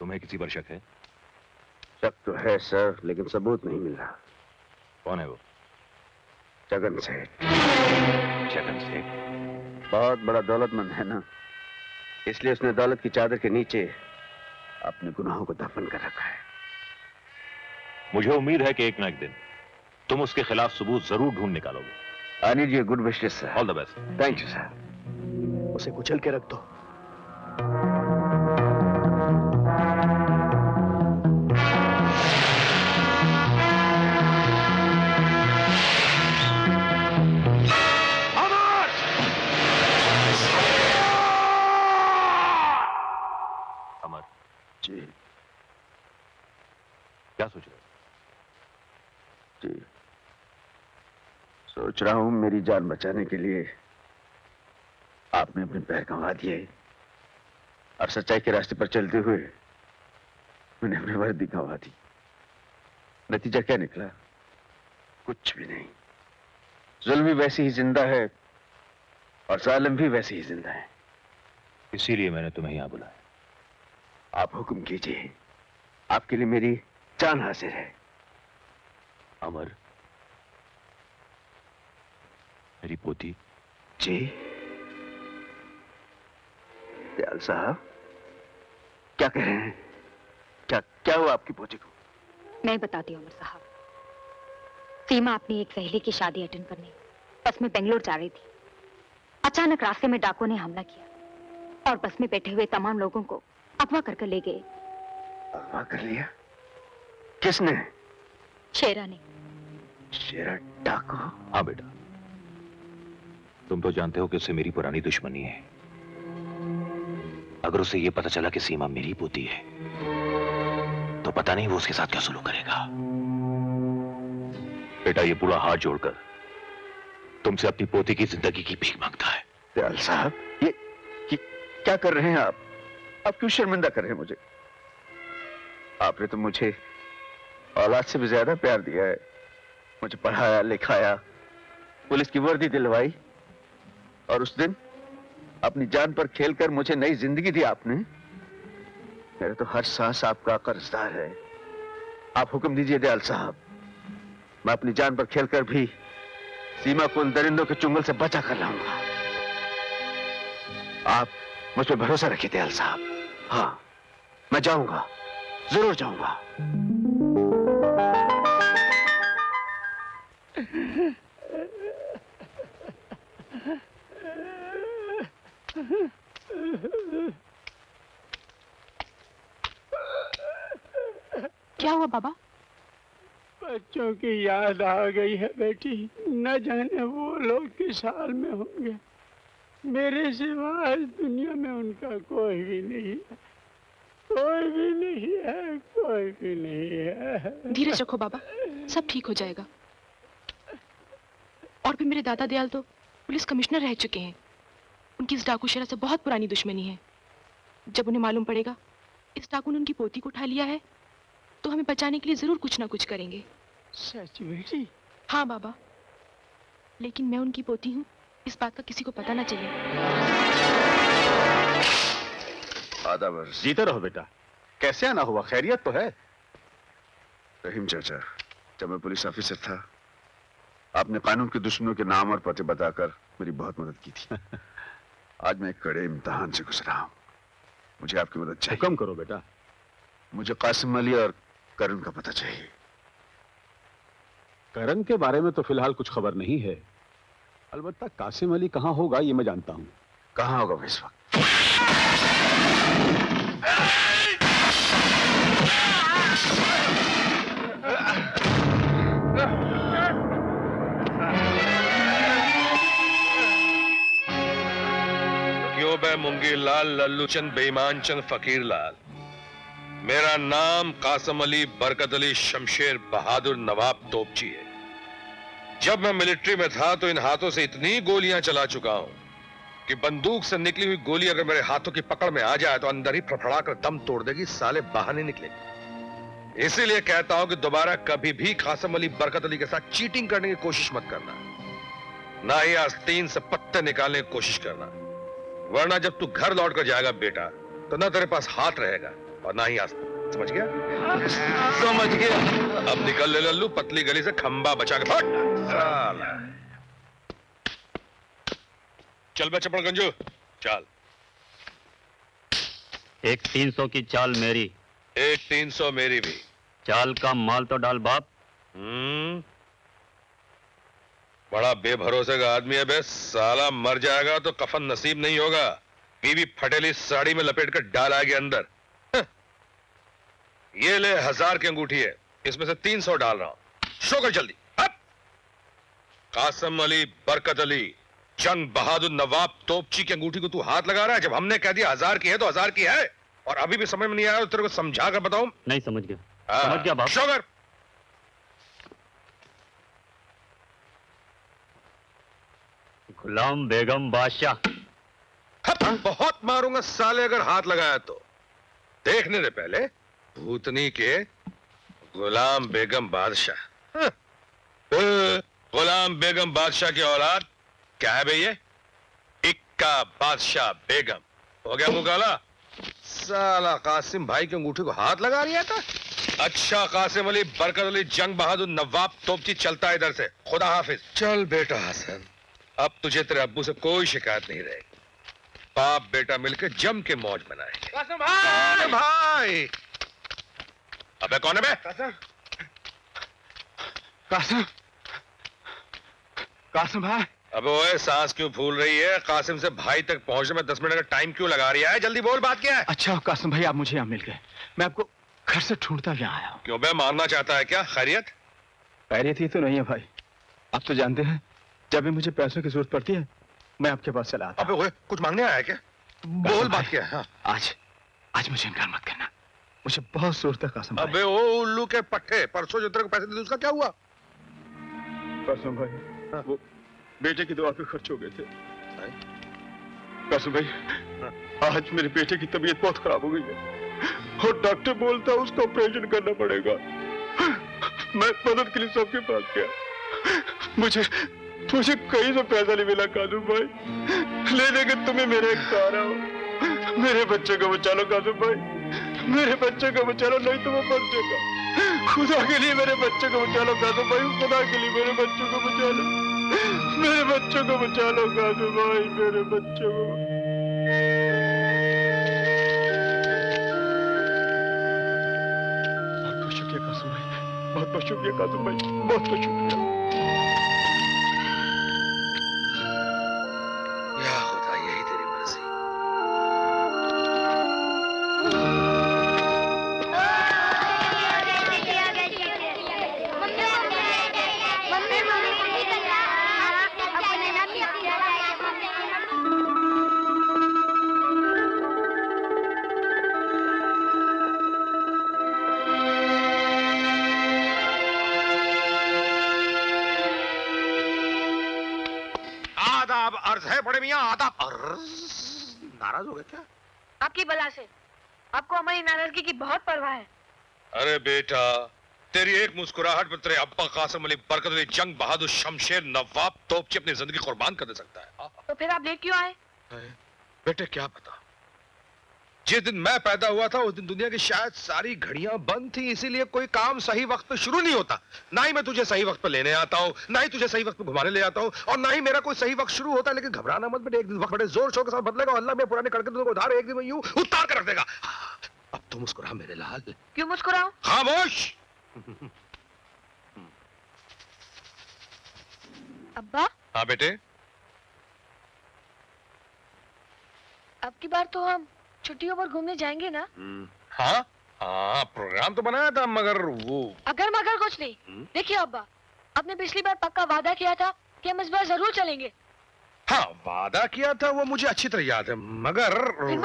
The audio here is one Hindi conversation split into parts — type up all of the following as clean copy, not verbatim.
तुम्हें किसी पर शक है? शक तो है सर, लेकिन सबूत नहीं मिल रहा। कौन है वो? जगन सेठ। जगन सेठ बहुत बड़ा दौलतमंद है ना, इसलिए उसने दौलत की चादर के नीचे अपने गुनाहों को दफन कर रखा है। मुझे उम्मीद है कि एक ना एक दिन तुम उसके खिलाफ सबूत जरूर ढूंढ निकालोगे। I need your good wishes sir. All the best. Thank you sir. उसे कुचल के रख दो। अमर जी। क्या सोच रहे हो? जी, सोच रहा हूं मेरी जान बचाने के लिए आपने अपने पैर गंवा दिए और सच्चाई के रास्ते पर चलते हुए मैंने अपनी वर्दी गंवा दी। नतीजा क्या निकला? कुछ भी नहीं। जुल्म भी वैसे ही जिंदा है और जालिम भी वैसे ही जिंदा है। इसीलिए मैंने तुम्हें यहां बुलाया। आप हुक्म कीजिए, आपके लिए मेरी जान हाजिर है। अमर, मेरी पोती। जी दयाल साहब, क्या कह रहे हैं? क्या हुआ आपकी पोती को? मैं बताती हूँ अमर साहब। सीमा अपनी एक सहेली की शादी अटेंड करने बस में बेंगलोर जा रही थी। अचानक रास्ते में डाकुओं ने हमला किया और बस में बैठे हुए तमाम लोगों को अगवा करके ले गए। अगवा कर लिया? किसने? शेरा ने। शेरा डाकू? हाँ बेटा, तुम तो जानते हो कि उससे मेरी पुरानी दुश्मनी है। अगर उसे यह पता चला कि सीमा मेरी पोती है तो पता नहीं वो उसके साथ क्या सुलूक करेगा। बेटा, ये पूरा हाथ जोड़कर तुमसे अपनी पोती की जिंदगी की भीख मांगता है। दयाल साहब, ये क्या कर रहे हैं आप? आप क्यों शर्मिंदा कर रहे हैं मुझे? आपने तो मुझे औलाद से भी ज्यादा प्यार दिया है। मुझे पढ़ाया लिखाया, पुलिस की वर्दी दिलवाई और उस दिन अपनी जान पर खेलकर मुझे नई जिंदगी दी आपने। मेरा तो हर सांस आपका कर्जदार है। आप हुक्म दीजिए दयाल साहब, मैं अपनी जान पर खेलकर भी सीमा को उन दरिंदों के चुंगल से बचा कर लाऊंगा। आप मुझ पर भरोसा रखिए दयाल साहब। हाँ, मैं जाऊंगा, जरूर जाऊंगा। क्या हुआ बाबा? बच्चों की याद आ गई है बेटी। न जाने वो लोग किस हाल में होंगे। मेरे सिवा इस दुनिया में उनका कोई भी नहीं है। कोई भी नहीं है, कोई भी नहीं है। धीरज रखो बाबा, सब ठीक हो जाएगा। और भी मेरे दादा दयाल तो पुलिस कमिश्नर रह चुके हैं। उनकी इस डाकू शेरा से बहुत पुरानी दुश्मनी है। जब उन्हें मालूम पड़ेगा इस डाकू ने उनकी पोती को उठा लिया है तो हमें बचाने के लिए जरूर कुछ ना कुछ करेंगे। सच बेटी? हाँ बाबा, लेकिन मैं उनकी पोती हूँ, इस बात का किसी को पता ना चले। आधा वर्ष। जीते रहो बेटा। कैसे आना हुआ? खैरियत तो है? रहीम चाचा, जब मैं पुलिस ऑफिसर था आपने कानून के दुश्मनों के नाम और पते बताकर मेरी बहुत मदद की थी। आज मैं एक कड़े इम्तिहान से गुजरा हूं। मुझे आपकी मदद चाहिए। हुक्म करो बेटा। मुझे कासिम अली और करण का पता चाहिए। करण के बारे में तो फिलहाल कुछ खबर नहीं है। अलबत्ता कासिम अली कहां होगा ये मैं जानता हूं। कहां होगा इस वक्त? क्यों मुंगी लाल लल्लू चंद बेईमान चंद फकीर लाल। मेरा नाम कासिम अली बरकत अली शमशेर बहादुर नवाब तोपची है। जब मैं मिलिट्री में था तो इन हाथों से इतनी गोलियां चला चुका हूं कि बंदूक से निकली हुई गोली अगर मेरे हाथों की पकड़ में आ जाए तो अंदर ही फड़फड़ा कर दम तोड़ देगी, साले बाहर नहीं निकलेगी। इसीलिए कहता हूं कि दोबारा कभी भी कासिम अली बरकत अली के साथ चीटिंग करने की कोशिश मत करना, ना ही आस्तीन से पत्ते निकालने की कोशिश करना, वरना जब तू घर लौट कर जाएगा बेटा तो ना तेरे पास हाथ रहेगा और ना ही आस्था। समझ गया? समझ गया। अब निकल ले लल्लू, पतली गली से खंबा बचा के फट। साला। चल बे चपड़ गंजू, चल। एक 300 की चाल मेरी, एक 300 मेरी भी। चाल का माल तो डाल बाप। बड़ा बेभरोसे का आदमी है बे, साला मर जाएगा तो कफन नसीब नहीं होगा। बीवी फटेली साड़ी में लपेट कर डाला गया अंदर। ये ले 1000 की अंगूठी है, इसमें से 300 डाल रहा हूं। शो कर जल्दी। कासम अली बरकत अली जंग बहादुर नवाब तोपची की अंगूठी को तू हाथ लगा रहा है? जब हमने कह दिया 1000 की है तो 1000 की है। और अभी भी समझ में नहीं आया तो तेरे को समझा कर बताऊं? नहीं समझ गया। समझ गया बाप। शो कर। गुलाम बेगम बादशाह। बहुत मारूंगा साले अगर हाथ लगाया तो। देखने दे पहले भूतनी के गुलाम बेगम बादशाह। गुलाम बेगम बादशाह की औलाद क्या है भैया? इक्का बादशाह बेगम। हो गया मुकाला? साला कासिम भाई की अंगूठी को हाथ लगा लिया था। अच्छा कासिम अली बरकत अली जंग बहादुर नवाब तोपची, चलता है इधर से। खुदा हाफिज। चल बेटा हसन, अब तुझे तेरे अब्बू से कोई शिकायत नहीं रहेगी। बाप बेटा मिलकर जम के मौज बनाएंगे। कासिम भाई! भाई! अबे कौन है बे? कासिम! कासिम! कासिम भाई! अबे ओए सांस क्यों फूल रही है? कासिम से भाई तक पहुंचने में 10 मिनट का टाइम क्यों लगा रही है? जल्दी बोल, बात क्या है? अच्छा कासिम भाई, आप मुझे यहाँ मिल गए। मैं आपको घर से ढूंढता यहाँ आया हूँ। क्यों बे, मारना चाहता है क्या? खैरियत? खैरियत ही तो नहीं है भाई। आप तो जानते हैं जब भी मुझे पैसों की जरूरत पड़ती है मैं आपके पास चला आता। अबे ओए, कुछ मांगने आया क्या? बोल बात क्या है? हाँ। आज मुझे इनकार मत करना, मुझे बहुत जरूरत है कासिम भाई। अबे ओ उल्लू के पट्टे, परसों जो तेरे को पैसे दिए उसका क्या हुआ? कासिम भाई, वो बेटे की दवा पे खर्च हो गए थे। कासिम भाई, आज मेरे बेटे की तबीयत बहुत खराब हो गई है और डॉक्टर बोलता है उसका ऑपरेशन करना पड़ेगा। मैं मदद के लिए सबके पास गया, मुझे कहीं से पैसा नहीं मिला कासिम भाई। लेने के तुम्हें मेरे एक सहारा हो। मेरे बच्चे को बचा लो कासिम भाई, मेरे बच्चे को बचा लो, नहीं तो वो मर जाएगा। खुदा के लिए मेरे बच्चे को बचा लो कासिम भाई, खुदा के लिए मेरे बच्चों को बचा लो, मेरे बच्चों को बचा लो कासिम भाई, मेरे बच्चों को। बहुत बहुत शुक्रिया कासिम भाई, बहुत बहुत शुक्रिया कासिम भाई, बहुत बहुत शुक्रिया। या खुदा, यही तेरी मर्जी। आदाब अर्ज है बड़े मियां, आदाब अर्ज। नाराज हो गए क्या? आपकी बला से आपको हमारी नाराजगी की बहुत परवाह है। अरे बेटा, तेरी एक मुस्कुराहट पर तेरे अब्बा कासिम अली बरकत अली जंग बहादुर शमशेर नवाब तोपची अपनी जिंदगी कुर्बान कर दे सकता है। तो फिर आप लेट क्यों आए? बेटे क्या पता, जिस दिन मैं पैदा हुआ था उस दिन दुनिया की शायद सारी घड़ियां बंद थी, इसीलिए कोई काम सही वक्त पे शुरू नहीं होता। ना ही मैं तुझे सही वक्त पे लेने आता हूँ, ना ही तुझे सही वक्त पे घुमाने ले आता हूँ, और ना ही मेरा कोई सही वक्त शुरू होता है। लेकिन घबराना मत बेटे, एक दिन वक्त बड़े जोर शोर के साथ बदलेगा। अल्लाह में पुराने कड़के तुझको उधार एक दिन यूं उतार कर रख देगा। अब तो मुस्कुरा मेरे लाल। क्यों मुस्कुराऊं? खामोश। अब्बा, हाँ बेटे, अब की बार तो हम छुट्टियों पर घूमने जाएंगे ना? हाँ हाँ, प्रोग्राम तो बनाया था मगर वो। अगर मगर कुछ नहीं। देखिए अब्बा, आपने पिछली बार पक्का वादा किया था कि हम इस बार जरूर चलेंगे। हाँ, वादा किया था वो मुझे अच्छी तरह याद है, मगर फिर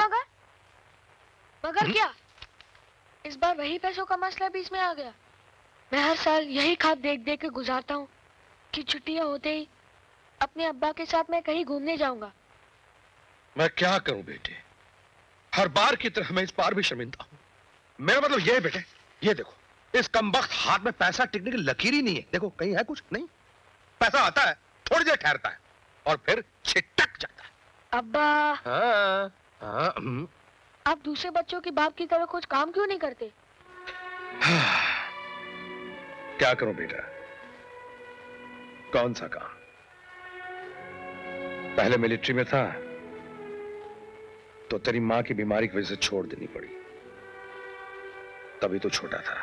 मगर क्या? इस बार वही पैसों का मसला बीच में आ गया। मैं हर साल यही ख्वाब देख देख के गुजारता हूँ कि छुट्टियां होते ही अपने अब्बा के साथ मैं कहीं घूमने जाऊंगा। मैं क्या करूं बेटे, हर बार की तरह मैं इस बार भी शर्मिंदा हूं। मेरा मतलब ये है बेटे, ये देखो, इस कमबख्त हाथ में पैसा टिकने की लकीर ही नहीं है। देखो कहीं है कुछ? नहीं, पैसा आता है, थोड़ी देर ठहरता है और फिर छिटक जाता है। अब्बा, हाँ, हाँ, आप दूसरे बच्चों के बाप की तरह कुछ काम क्यों नहीं करते? क्या करूं बेटा, कौन सा काम? पहले मिलिट्री में था तो तेरी मां की बीमारी की वजह से छोड़ देनी पड़ी। तभी तो छोटा था,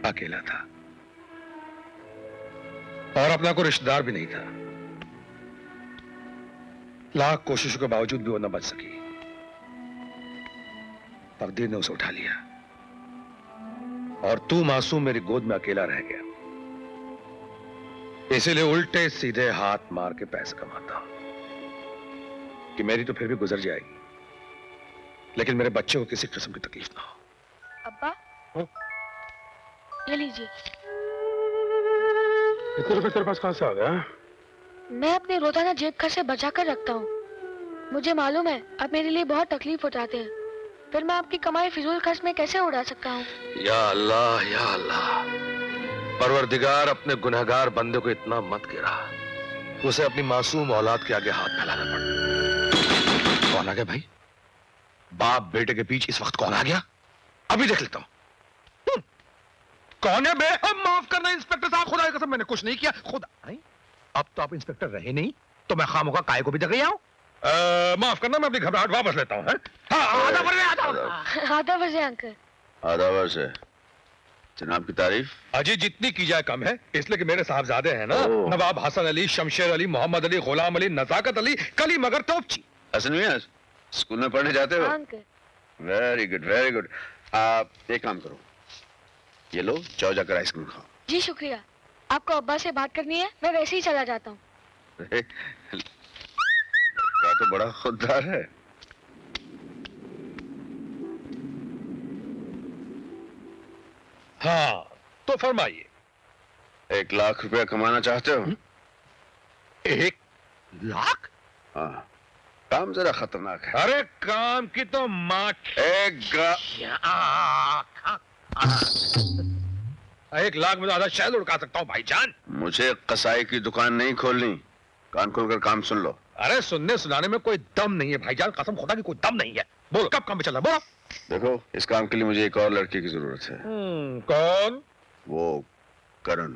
अकेला था और अपना कोई रिश्तेदार भी नहीं था। लाख कोशिशों के बावजूद भी वो न बच सकी। तकदीर ने उसे उठा लिया और तू मासूम मेरी गोद में अकेला रह गया। इसीलिए उल्टे सीधे हाथ मार के पैसे कमाता हूं कि मेरी तो फिर भी गुजर जाएगी, लेकिन मेरे बच्चे को किसी किस्म की तकलीफ ना हो। अब्बा, ये लीजिए। इतने रुपए तेरे पास कहां से आ गया? मैं अपने रोजाना जेब खर्च से बचा कर रखता हूँ। मुझे मालूम है आप मेरे लिए बहुत तकलीफ उठाते हैं, फिर मैं आपकी कमाई फिजूल खर्च में कैसे उड़ा सकता हूँ? या अल्लाह, या अल्लाह, परवरदिगार अपने गुनहगार बंदे को इतना मत गिरा, उसे अपनी मासूम औलाद के आगे हाथ फैलाना पड़ा। कौन आ गया भाई? बाप बेटे के बीच इस वक्त कौन आ गया? अभी देख लेता हूं। कौन है बे? माफ करना इंस्पेक्टर साहब, खुदा की कसम मैंने कुछ नहीं किया। खुदा, अब तो आप इंस्पेक्टर रहे नहीं तो मैं खामोगा काय को भी देख आऊं। माफ करना, मैं अपनी घबराहट वापस लेता हूं। आधा बजे अंकल। आधा वर्ष है। जनाब की तारीफ अजी जितनी की जाए कम है, इसलिए कि मेरे साहबजादे हैं ना, नवाब हसन अली, शमशेर अली, मोहम्मद अली, गुलाम अली, नजाकत अली, कली मगर तोपची। हसन मियां स्कूल में पढ़ने जाते हो? Uncle. Very good, very good. आप एक काम करो, ये लो जाओ जाकर आइसक्रीम खाओ। जी शुक्रिया। आपको अब्बा से बात करनी है, मैं वैसे ही चला जाता हूँ। क्या तो बड़ा खुददार है। हाँ तो फरमाइए। 1 लाख रुपया कमाना चाहते हो? 1 लाख? हाँ, काम जरा खतरनाक है। अरे काम की तो माँ। 1 लाख में तो आधा शहर उड़का सकता हूँ भाईजान। मुझे कसाई की दुकान नहीं खोलनी, कान खोलकर काम सुन लो। अरे सुनने सुनाने में कोई दम नहीं है भाईजान, कसम खुदा की कोई दम नहीं है। बोलो कब काम पे चलना, बोलो। देखो, इस काम के लिए मुझे एक और लड़की की जरूरत है। कौन? वो करण।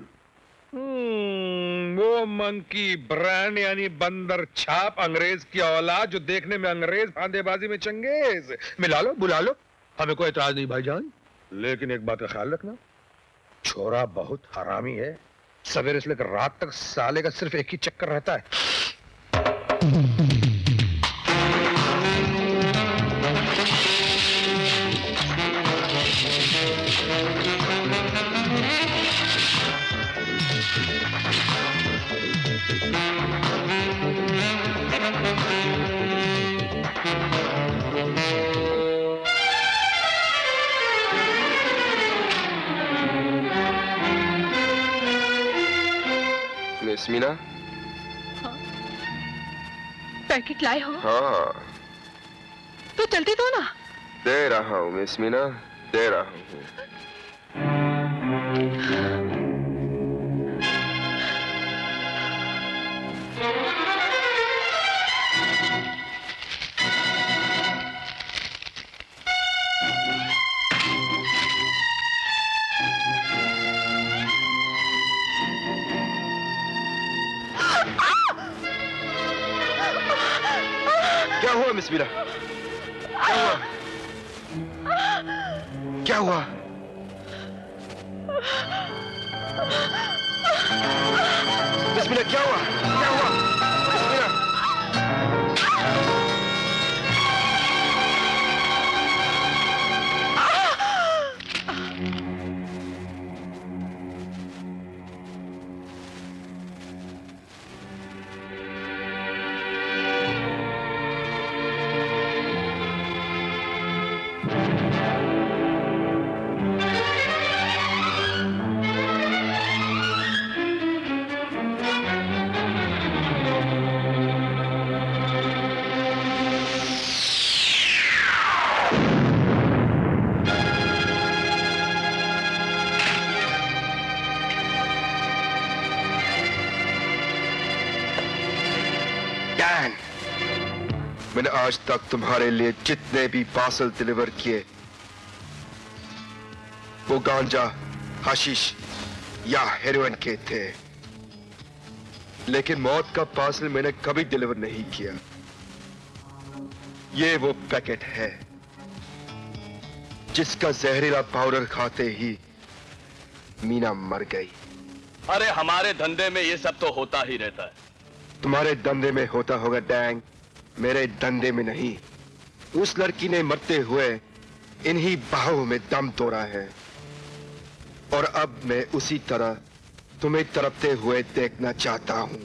वो मंकी ब्रांड यानी बंदर छाप अंग्रेज की औलाद, जो देखने में अंग्रेज फांदेबाजी में चंगेज। मिला लो, बुला लो, हमें कोई एतराज नहीं भाईजान। लेकिन एक बात का ख्याल रखना, छोरा बहुत हरामी है। सवेरे से लेकर रात तक साले का सिर्फ एक ही चक्कर रहता है। मिस मीना? हाँ? पैकेट लाए हो? हाँ। तो जल्दी दो ना। दे रहा हूँ मिस मीना, दे रहा हूँ। क्या हुआ मिस मीना? क्या हुआ? क्या हुआ? मिस मीना क्या हुआ? क्या हुआ? मिस मीना? मैंने आज तक तुम्हारे लिए जितने भी पार्सल डिलीवर किए वो गांजा, हशीश या हेरोइन के थे, लेकिन मौत का पार्सल मैंने कभी डिलीवर नहीं किया। ये वो पैकेट है जिसका जहरीला पाउडर खाते ही मीना मर गई। अरे हमारे धंधे में ये सब तो होता ही रहता है। तुम्हारे धंधे में होता होगा डैंग, मेरे धंधे में नहीं। उस लड़की ने मरते हुए इन्हीं बाहों में दम तोड़ा है और अब मैं उसी तरह तुम्हें तड़पते हुए देखना चाहता हूं।